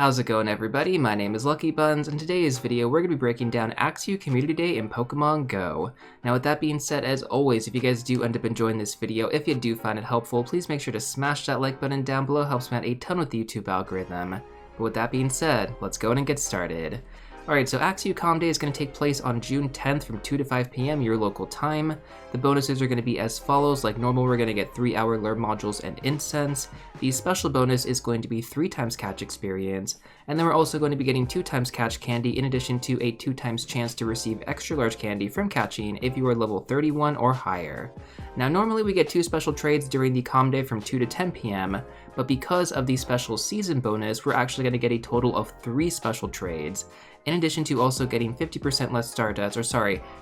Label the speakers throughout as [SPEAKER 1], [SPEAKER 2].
[SPEAKER 1] How's it going, everybody? My name is LuckyBunz, and in today's video we're going to be breaking down Axew Community Day in Pokemon Go. Now with that being said, as always, if you guys do end up enjoying this video, if you do find it helpful, please make sure to smash that like button down below, helps me out a ton with the YouTube algorithm. But with that being said, let's go and get started. Alright, so Axew Com Day is going to take place on June 10th from 2 to 5 p.m. your local time. The bonuses are going to be as follows. Like normal, we're going to get 3-hour lure modules and incense. The special bonus is going to be 3 times catch experience, and then we're also going to be getting 2 times catch candy in addition to a 2 times chance to receive extra large candy from catching if you are level 31 or higher. Now normally we get 2 special trades during the Com Day from 2 to 10 p.m., but because of the special season bonus, we're actually going to get a total of 3 special trades, in addition to also getting 50% less Stardust,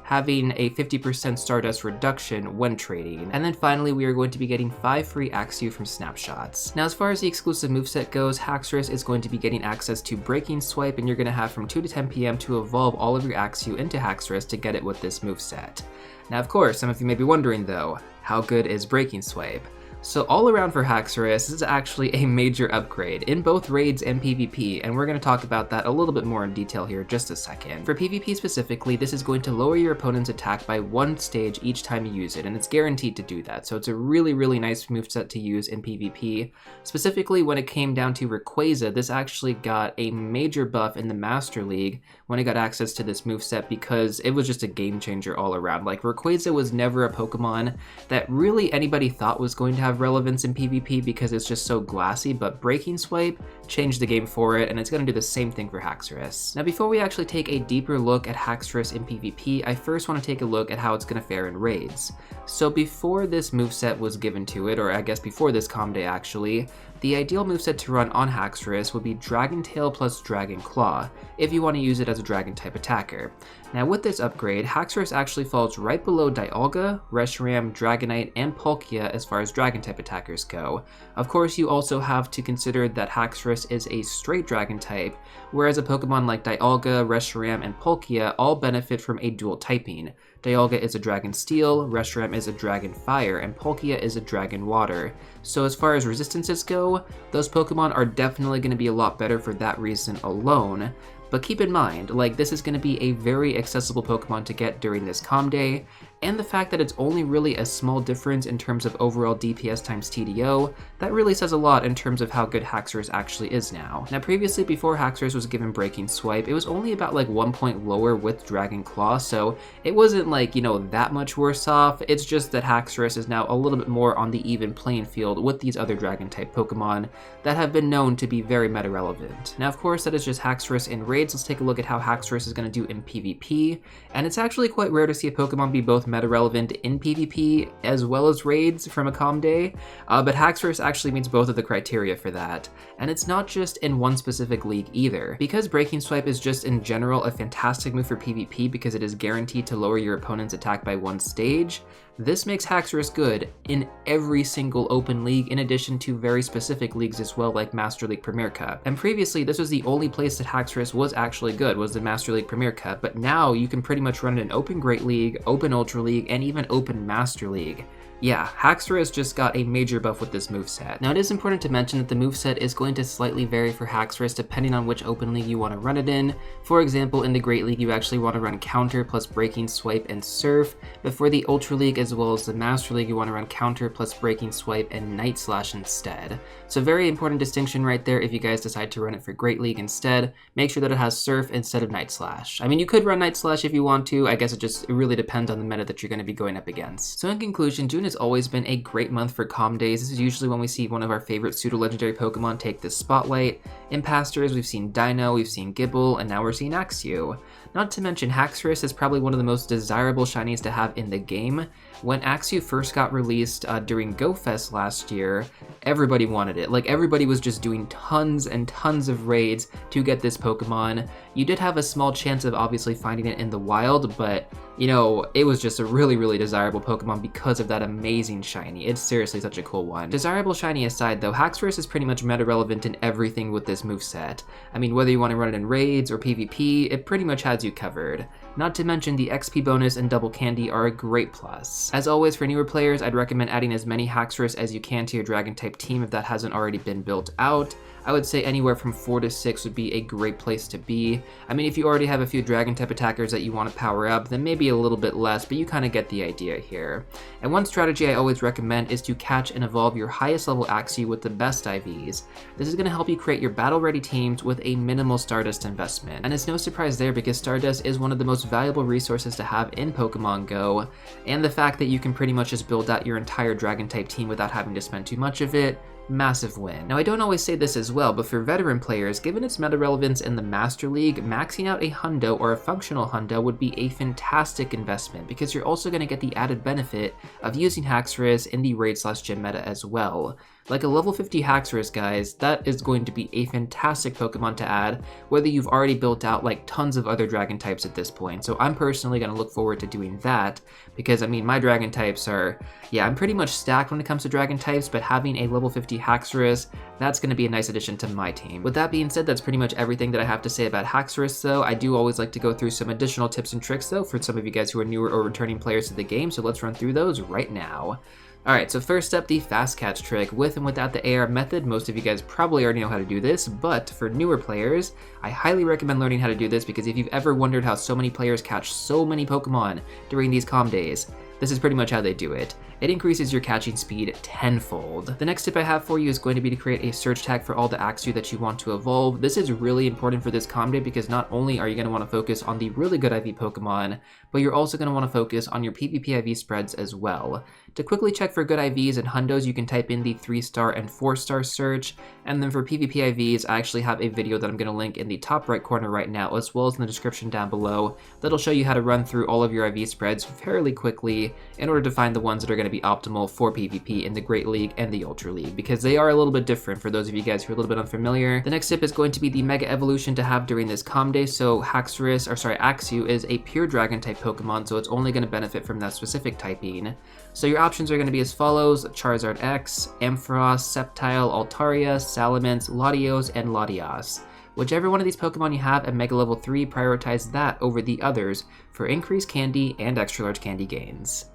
[SPEAKER 1] having a 50% Stardust reduction when trading. And then finally, we are going to be getting 5 free Axew from snapshots. Now, as far as the exclusive moveset goes, Haxorus is going to be getting access to Breaking Swipe, and you're going to have from 2 to 10 p.m. to evolve all of your Axew into Haxorus to get it with this moveset. Now, of course, some of you may be wondering though, how good is Breaking Swipe? So all around for Haxorus, this is actually a major upgrade in both raids and PvP, and we're going to talk about that a little bit more in detail here in just a second. For PvP specifically, this is going to lower your opponent's attack by 1 stage each time you use it, and it's guaranteed to do that, so it's a really nice moveset to use in PvP. Specifically, when it came down to Rayquaza, this actually got a major buff in the Master League when it got access to this moveset because it was just a game changer all around. Like, Rayquaza was never a Pokemon that really anybody thought was going to have relevance in PvP because it's just so glassy, but Breaking Swipe changed the game for it, and it's going to do the same thing for Haxorus. Now before we actually take a deeper look at Haxorus in PvP, I first want to take a look at how it's going to fare in raids. So before this moveset was given to it, or I guess before this Com Day actually, the ideal moveset to run on Haxorus would be Dragon Tail plus Dragon Claw, if you want to use it as a Dragon-type attacker. Now with this upgrade, Haxorus actually falls right below Dialga, Reshiram, Dragonite, and Palkia as far as Dragon-type attackers go. Of course, you also have to consider that Haxorus is a straight Dragon-type, whereas a Pokemon like Dialga, Reshiram, and Palkia all benefit from a dual typing. Dialga is a Dragon Steel, Reshiram is a Dragon Fire, and Palkia is a Dragon Water. So as far as resistances go, those Pokemon are definitely going to be a lot better for that reason alone. But keep in mind, like, this is going to be a very accessible Pokemon to get during this Com Day, and the fact that it's only really a small difference in terms of overall DPS times TDO, that really says a lot in terms of how good Haxorus actually is now. Now previously, before Haxorus was given Breaking Swipe, it was only about like 1 point lower with Dragon Claw, so it wasn't like, you know, that much worse off. It's just that Haxorus is now a little bit more on the even playing field with these other Dragon-type Pokemon that have been known to be very meta-relevant. Now of course, that is just Haxorus in raids. Let's take a look at how Haxorus is going to do in PvP, and it's actually quite rare to see a Pokemon be both meta-relevant in PvP as well as raids from a Com Day, but Haxorus actually meets both of the criteria for that, and it's not just in one specific league either. Because Breaking Swipe is just in general a fantastic move for PvP because it is guaranteed to lower your opponent's attack by 1 stage, this makes Haxorus good in every single open league, in addition to very specific leagues as well, like Master League Premier Cup. And previously, this was the only place that Haxorus was actually good, was the Master League Premier Cup, but now you can pretty much run it in Open Great League, Open Ultra League, and even Open Master League. Yeah, Haxorus just got a major buff with this moveset. Now it is important to mention that the moveset is going to slightly vary for Haxorus depending on which open league you want to run it in. For example, in the Great League you actually want to run Counter plus Breaking Swipe and Surf, but for the Ultra League as well as the Master League you want to run Counter plus Breaking Swipe and Night Slash instead. So very important distinction right there. If you guys decide to run it for Great League instead, make sure that it has Surf instead of Night Slash. I mean, you could run Night Slash if you want to, I guess it really depends on the meta that you're going to be going up against. So in conclusion, June has always been a great month for Com Days. This is usually when we see one of our favorite pseudo-legendary Pokemon take this spotlight. In past years, we've seen Dino, we've seen Gible, and now we're seeing Axew. Not to mention, Haxorus is probably one of the most desirable shinies to have in the game. When Axew first got released during GoFest last year, everybody wanted it. Like, everybody was just doing tons and tons of raids to get this Pokemon. You did have a small chance of obviously finding it in the wild, but, you know, it was just a really desirable Pokemon because of that amazing shiny. It's seriously such a cool one. Desirable shiny aside though, Haxorus is pretty much meta-relevant in everything with this moveset. I mean, whether you want to run it in raids or PvP, it pretty much has you covered. Not to mention the XP bonus and double candy are a great plus. As always, for newer players, I'd recommend adding as many Haxorus as you can to your Dragon-type team if that hasn't already been built out. I would say anywhere from 4 to 6 would be a great place to be. I mean, if you already have a few dragon type attackers that you want to power up, then maybe a little bit less, but you kind of get the idea here. And one strategy I always recommend is to catch and evolve your highest level Axew with the best IVs. This is going to help you create your battle ready teams with a minimal Stardust investment. And it's no surprise there because Stardust is one of the most valuable resources to have in Pokemon Go, and the fact that you can pretty much just build out your entire dragon type team without having to spend too much of it, massive win. Now, I don't always say this as well, but for veteran players, given its meta relevance in the Master League, maxing out a hundo or a functional hundo would be a fantastic investment because you're also going to get the added benefit of using Haxorus in the raid/gym meta as well. Like a level 50 Haxorus, guys, that is going to be a fantastic Pokemon to add, whether you've already built out like tons of other dragon types at this point. So I'm personally going to look forward to doing that because, I mean, my dragon types are, yeah, I'm pretty much stacked when it comes to dragon types, but having a level 50 Haxorus, that's going to be a nice addition to my team. With that being said, that's pretty much everything that I have to say about Haxorus, though. I do always like to go through some additional tips and tricks, though, for some of you guys who are newer or returning players to the game, so let's run through those right now. Alright, so first up, the fast catch trick. With and without the AR method, most of you guys probably already know how to do this, but for newer players, I highly recommend learning how to do this because if you've ever wondered how so many players catch so many Pokemon during these calm days, this is pretty much how they do it. It increases your catching speed tenfold. The next tip I have for you is going to be to create a search tag for all the Axew that you want to evolve. This is really important for this calm day because not only are you going to want to focus on the really good IV Pokemon, but you're also going to want to focus on your PvP IV spreads as well. To quickly check for good IVs and hundos, you can type in the 3-star and 4-star search, and then for PvP IVs, I actually have a video that I'm going to link in the top right corner right now, as well as in the description down below, that'll show you how to run through all of your IV spreads fairly quickly in order to find the ones that are going to be optimal for PvP in the Great League and the Ultra League, because they are a little bit different for those of you guys who are a little bit unfamiliar. The next tip is going to be the Mega Evolution to have during this calm day. So Axew is a pure Dragon type Pokemon, so it's only going to benefit from that specific typing. So your options are going to be as follows: Charizard X, Ampharos, Sceptile, Altaria, Salamence, Latios, and Latias. Whichever one of these Pokemon you have at Mega Level 3, prioritize that over the others for increased candy and extra large candy gains.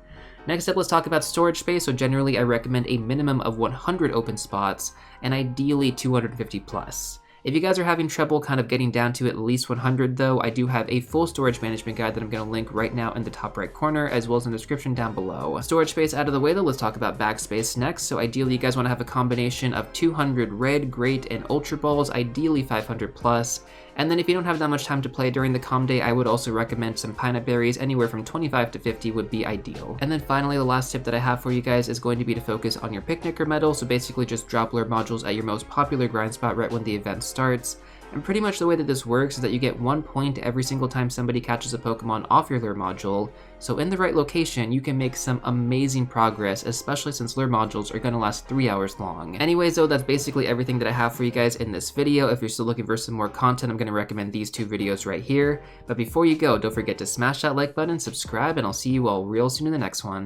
[SPEAKER 1] Next up, let's talk about storage space. So generally, I recommend a minimum of 100 open spots and ideally 250 plus. If you guys are having trouble kind of getting down to at least 100 though, I do have a full storage management guide that I'm going to link right now in the top right corner, as well as in the description down below. Storage space out of the way though, let's talk about bag space next. So ideally you guys want to have a combination of 200 red, great, and ultra balls, ideally 500 plus. And then if you don't have that much time to play during the calm day, I would also recommend some pineapple berries. Anywhere from 25 to 50 would be ideal. And then finally, the last tip that I have for you guys is going to be to focus on your picnicker medal. So basically just drop lure modules at your most popular grind spot right when the event starts. And pretty much the way that this works is that you get 1 point every single time somebody catches a Pokemon off your lure module. So in the right location, you can make some amazing progress, especially since lure modules are going to last 3 hours long. Anyways though, that's basically everything that I have for you guys in this video. If you're still looking for some more content, I'm going to recommend these 2 videos right here. But before you go, don't forget to smash that like button, subscribe, and I'll see you all real soon in the next one.